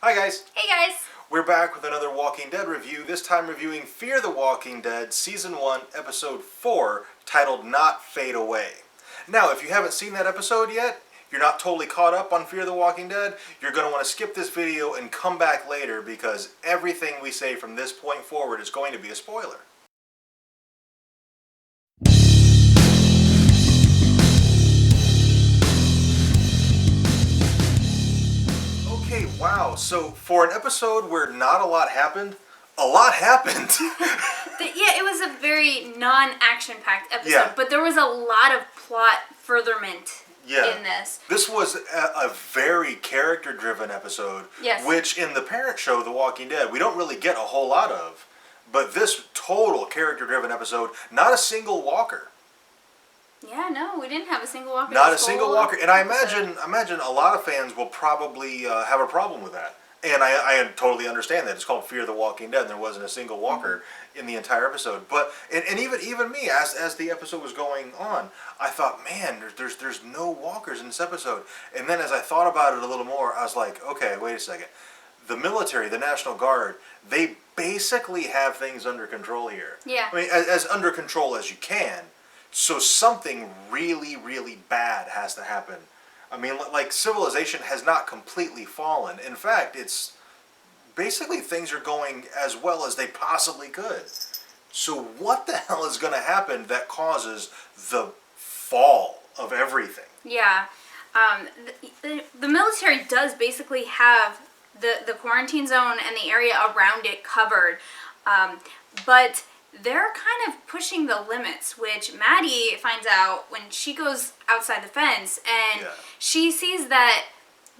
Hi guys! Hey guys! We're back with another Walking Dead review, this time reviewing Fear the Walking Dead Season 1, Episode 4, titled Not Fade Away. Now, if you haven't seen that episode yet, you're not totally caught up on Fear the Walking Dead, you're going to want to skip this video and come back later because everything we say from this point forward is going to be a spoiler. Okay, wow, so for an episode where not a lot happened, a lot happened. Yeah, it was a very non-action-packed episode, Yeah. but there was a lot of plot furtherment in this. This was a very character-driven episode, Yes. which in the parent show, The Walking Dead, we don't really get a whole lot of. But this total character-driven episode, not a single walker. Yeah, no, we didn't have a single walker. Not a this single whole walker. And I episode. imagine a lot of fans will probably have a problem with that. And I totally understand that. It's called Fear the Walking Dead, and there wasn't a single walker in the entire episode. But and even me, as the episode was going on, I thought, man, there's no walkers in this episode. And then as I thought about it a little more, I was like, okay, wait a second. The military, the National Guard, they basically have things under control here. Yeah. I mean, as under control as you can. So something really, really bad has to happen. I mean, like, civilization has not completely fallen. In fact, it's basically things are going as well as they possibly could. So what the hell is going to happen that causes the fall of everything? Yeah. The military does basically have the quarantine zone and the area around it covered. But they're kind of pushing the limits, which Maddie finds out when she goes outside the fence and she sees that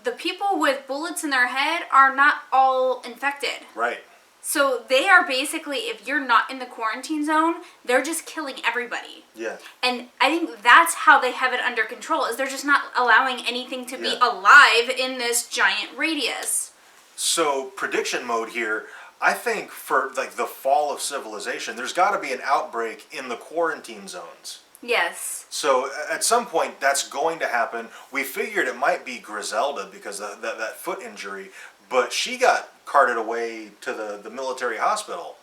the people with bullets in their head are not all infected. Right. So they are basically, if you're not in the quarantine zone, they're just killing everybody. Yeah. And I think that's how they have it under control, is they're just not allowing anything to be alive in this giant radius. So, prediction mode here, I think for like the fall of civilization, there's got to be an outbreak in the quarantine zones. Yes. So at some point that's going to happen. We figured it might be Griselda because of that foot injury, but she got carted away to the military hospital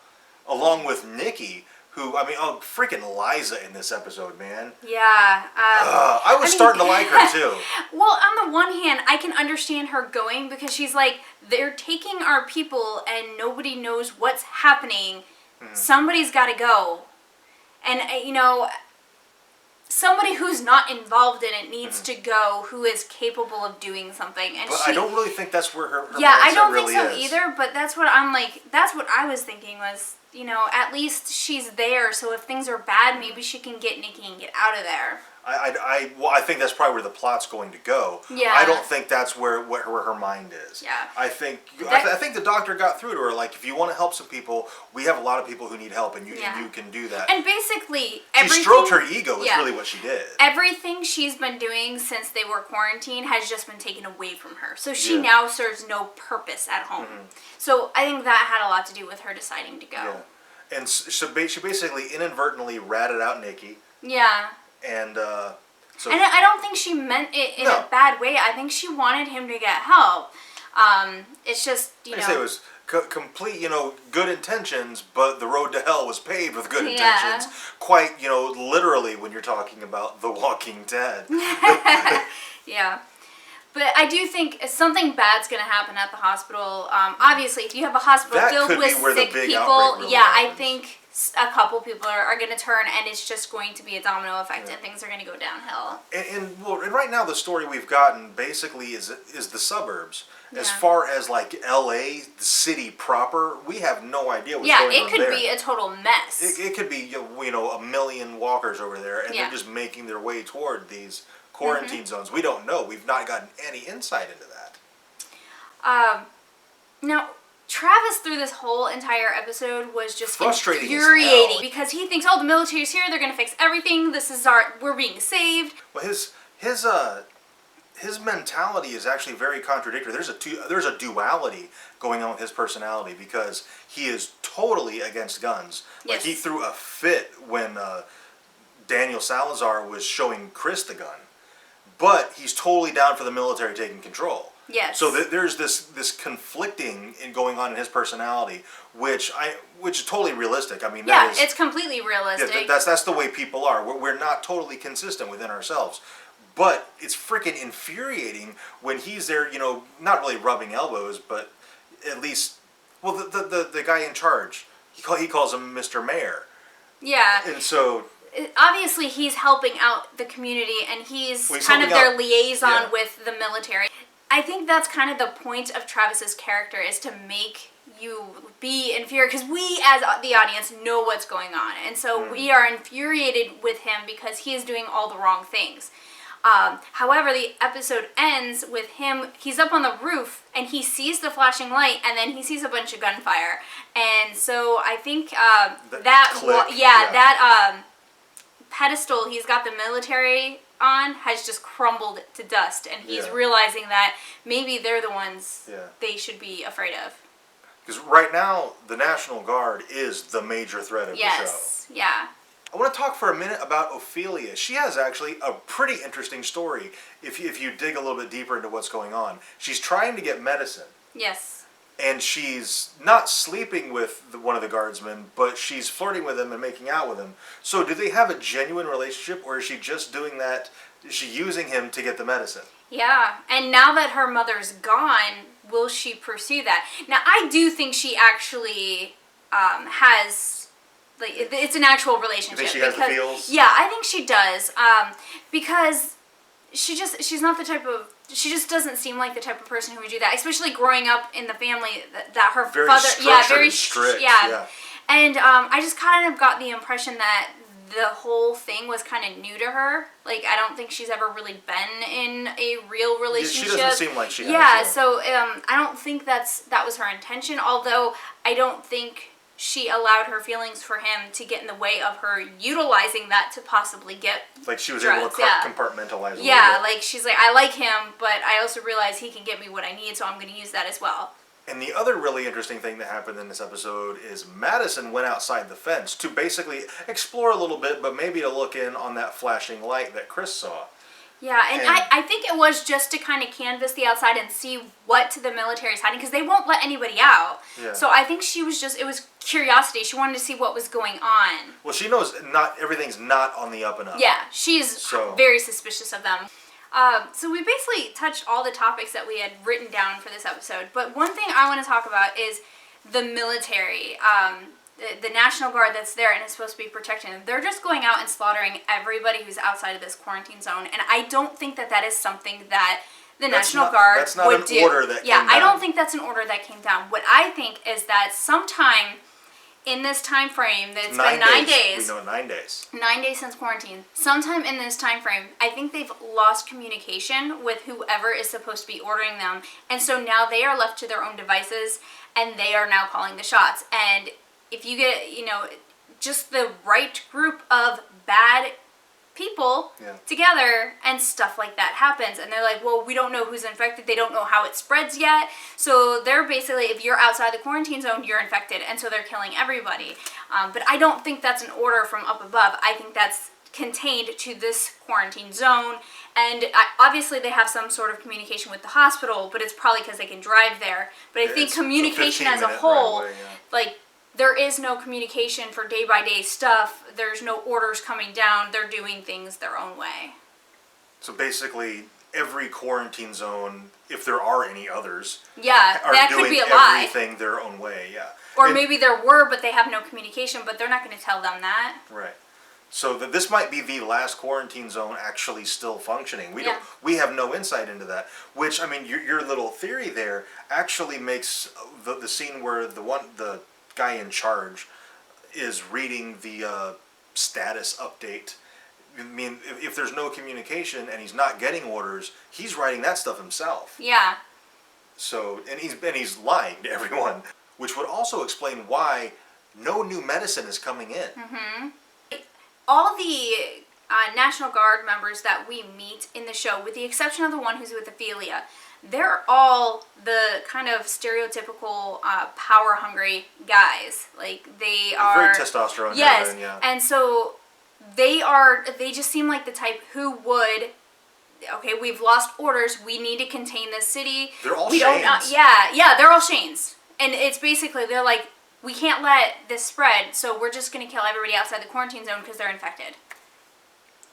along with Nikki, who, I mean, freaking Liza in this episode, man. Yeah. I was starting to like her too. Well, on the one hand, I can understand her going because she's like, they're taking our people and nobody knows what's happening. Somebody's got to go. And, somebody who's not involved in it needs to go, who is capable of doing something. And but I don't really think that's where her yeah, I mindset don't really think so is. either, but that's what I'm like, that's what I was thinking was, at least she's there, so if things are bad, maybe she can get Nikki and get out of there. I think that's probably where the plot's going to go. Yeah. I don't think that's where her mind is. Yeah. I think I think the doctor got through to her. Like, if you want to help some people, we have a lot of people who need help, and you can do that. And basically, she stroked her ego. Is really what she did. Everything she's been doing since they were quarantined has just been taken away from her. So she now serves no purpose at home. So I think that had a lot to do with her deciding to go. Yeah. And so she basically inadvertently ratted out Nikki. Yeah. And so. And I don't think she meant it in a bad way. I think she wanted him to get help. It's just, I say it was complete, good intentions, but the road to hell was paved with good intentions. Quite, literally when you're talking about The Walking Dead. Yeah. But I do think something bad's going to happen at the hospital. Obviously, if you have a hospital filled with sick people, I think a couple people are going to turn, and it's just going to be a domino effect, and things are going to go downhill. And right now the story we've gotten basically is the suburbs. As far as like L.A., the city proper, we have no idea what's going on there. Yeah, it could be a total mess. It could be a million walkers over there, and they're just making their way toward these quarantine zones. We don't know. We've not gotten any insight into that. Now, Travis through this whole entire episode was just frustrating, infuriating because he thinks, the military's here, they're gonna fix everything. We're being saved. Well, his mentality is actually very contradictory. There's a duality going on with his personality because he is totally against guns. Like, he threw a fit when Daniel Salazar was showing Chris the gun. But he's totally down for the military taking control. Yes. So there's this conflicting in going on in his personality, which is totally realistic. I mean, yeah, that is, it's completely realistic. yeah, that's the way people are. We're not totally consistent within ourselves. But it's freaking infuriating when he's there, not really rubbing elbows, but at least, well, the guy in charge, he calls him Mr. Mayor. Yeah. And so... Obviously, he's helping out the community, and he's Well, he's kind of their helping out- liaison yeah. with the military. I think that's kind of the point of Travis's character, is to make you be infuriated, because we as the audience know what's going on, and so we are infuriated with him because he is doing all the wrong things. However, the episode ends with him, he's up on the roof, and he sees the flashing light, and then he sees a bunch of gunfire. And so I think that pedestal he's got the military on has just crumbled to dust, and he's realizing that maybe they're the ones they should be afraid of. Because right now, the National Guard is the major threat of the show. Yes, yeah. I want to talk for a minute about Ophelia. She has actually a pretty interesting story if you dig a little bit deeper into what's going on. She's trying to get medicine. Yes. And she's not sleeping with one of the guardsmen, but she's flirting with him and making out with him. So do they have a genuine relationship, or is she just doing that? Is she using him to get the medicine? Yeah, and now that her mother's gone, will she pursue that? Now, I do think she actually has, like, it's an actual relationship. You think she has the feels? Yeah, I think she does, because she's not the type of, she just doesn't seem like the type of person who would do that, especially growing up in the family that her very father, very strict, yeah. And I just kind of got the impression that the whole thing was kind of new to her. Like, I don't think she's ever really been in a real relationship. She doesn't seem like she has. Yeah, so I don't think that was her intention, although I don't think she allowed her feelings for him to get in the way of her utilizing that to possibly get like she was drugs, able to compartmentalize a little yeah, bit. like she's like, I like him, but I also realize he can get me what I need, so I'm going to use that as well. And the other really interesting thing that happened in this episode is Madison went outside the fence to basically explore a little bit, but maybe to look in on that flashing light that Chris saw. Yeah, and I think it was just to kind of canvass the outside and see what the military's hiding, because they won't let anybody out. Yeah. So I think she was just, it was curiosity. She wanted to see what was going on. Well, she knows not everything's not on the up and up. Yeah, she's very suspicious of them. So we basically touched all the topics that we had written down for this episode. But one thing I want to talk about is the military. The National Guard that's there and is supposed to be protecting them. They're just going out and slaughtering everybody who's outside of this quarantine zone. And I don't think that is something that the National Guard would do. That's not an order that came down. I don't think that's an order that came down. What I think is that sometime in this time frame, that it's been 9 days. We know 9 days. 9 days since quarantine. Sometime in this time frame, I think they've lost communication with whoever is supposed to be ordering them. And so now they are left to their own devices, and they are now calling the shots. And if you get, just the right group of bad people together and stuff like that happens, and they're like, well, we don't know who's infected, they don't know how it spreads yet, so they're basically, if you're outside the quarantine zone, you're infected, and so they're killing everybody. But I don't think that's an order from up above. I think that's contained to this quarantine zone, and obviously they have some sort of communication with the hospital, but it's probably because they can drive there. But I think communication as a whole, like, there is no communication for day-by-day stuff. There's no orders coming down. They're doing things their own way. So basically, every quarantine zone, if there are any others, are that could be a lie. Everything their own way, Or maybe there were, but they have no communication, but they're not going to tell them that. Right. So this might be the last quarantine zone actually still functioning. We have no insight into that. Which, I mean, your little theory there actually makes the scene where the guy in charge is reading the status update. I mean, if there's no communication and he's not getting orders, he's writing that stuff himself. Yeah. So, and he's lying to everyone, which would also explain why no new medicine is coming in. Mm-hmm. All the National Guard members that we meet in the show, with the exception of the one who's with Ophelia, they're all the kind of stereotypical power-hungry guys. Like, they are very testosterone. Yes, and so they just seem like the type who would, okay, we've lost orders. We need to contain this city. They're all we don't. Shanes. Yeah, they're all Shanes, and it's basically they're like, we can't let this spread, so we're just gonna kill everybody outside the quarantine zone because they're infected.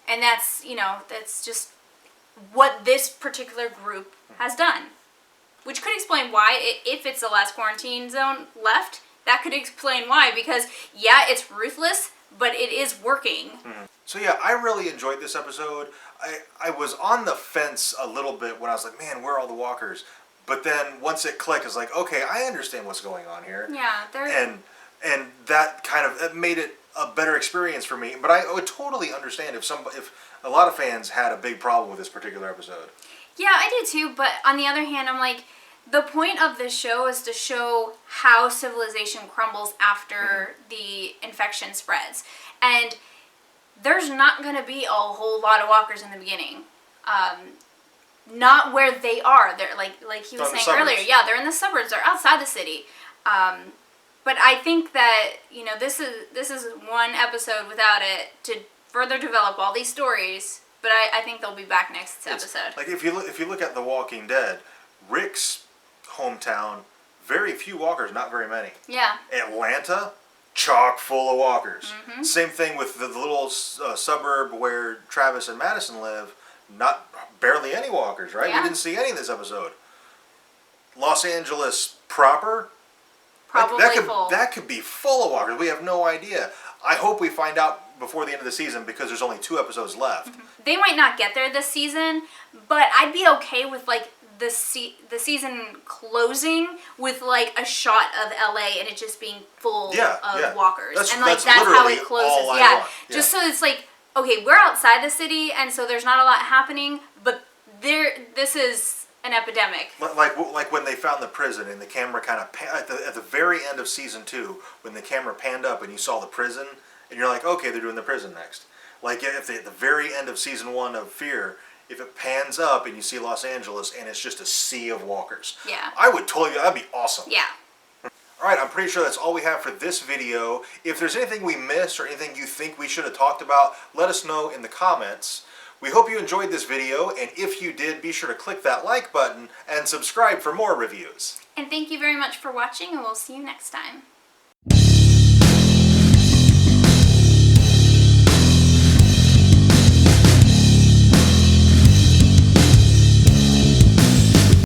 And that's that's just what this particular group has done, which could explain why, if it's the last quarantine zone left, that could explain why. Because yeah, it's ruthless, but it is working. Mm-hmm. So yeah, I really enjoyed this episode. I was on the fence a little bit when I was like, man, where are all the walkers? But then once it clicked, it's like, okay, I understand what's going on here. Yeah, and that kind of it made it a better experience for me. But I would totally understand if a lot of fans had a big problem with this particular episode. Yeah, I do too. But on the other hand, I'm like, the point of this show is to show how civilization crumbles after the infection spreads, and there's not going to be a whole lot of walkers in the beginning. Not where they are. They're like he was saying earlier. Yeah, they're in the suburbs. They're outside the city. But I think that this is one episode without it to further develop all these stories. But I think they'll be back next episode. Like if you look at The Walking Dead, Rick's hometown, very few walkers, not very many. Yeah. Atlanta, chock full of walkers. Mm-hmm. Same thing with the little suburb where Travis and Madison live. Barely any walkers, right? Yeah. We didn't see any in this episode. Los Angeles proper, Probably full. That could be full of walkers. We have no idea. I hope we find out before the end of the season because there's only 2 episodes left. Mm-hmm. They might not get there this season, but I'd be okay with like the season closing with like a shot of LA and it just being full of walkers. That's how it closes. All I want. Just so it's like, okay, we're outside the city and so there's not a lot happening, but this is an epidemic. Like when they found the prison and the camera kind of at the very end of season 2 when the camera panned up and you saw the prison and you're like, okay, they're doing the prison next. Like at the very end of season 1 of Fear, if it pans up and you see Los Angeles and it's just a sea of walkers. Yeah. I would totally, that'd be awesome. Yeah. Alright, I'm pretty sure that's all we have for this video. If there's anything we missed or anything you think we should have talked about, let us know in the comments. We hope you enjoyed this video, and if you did, be sure to click that like button and subscribe for more reviews. And thank you very much for watching, and we'll see you next time.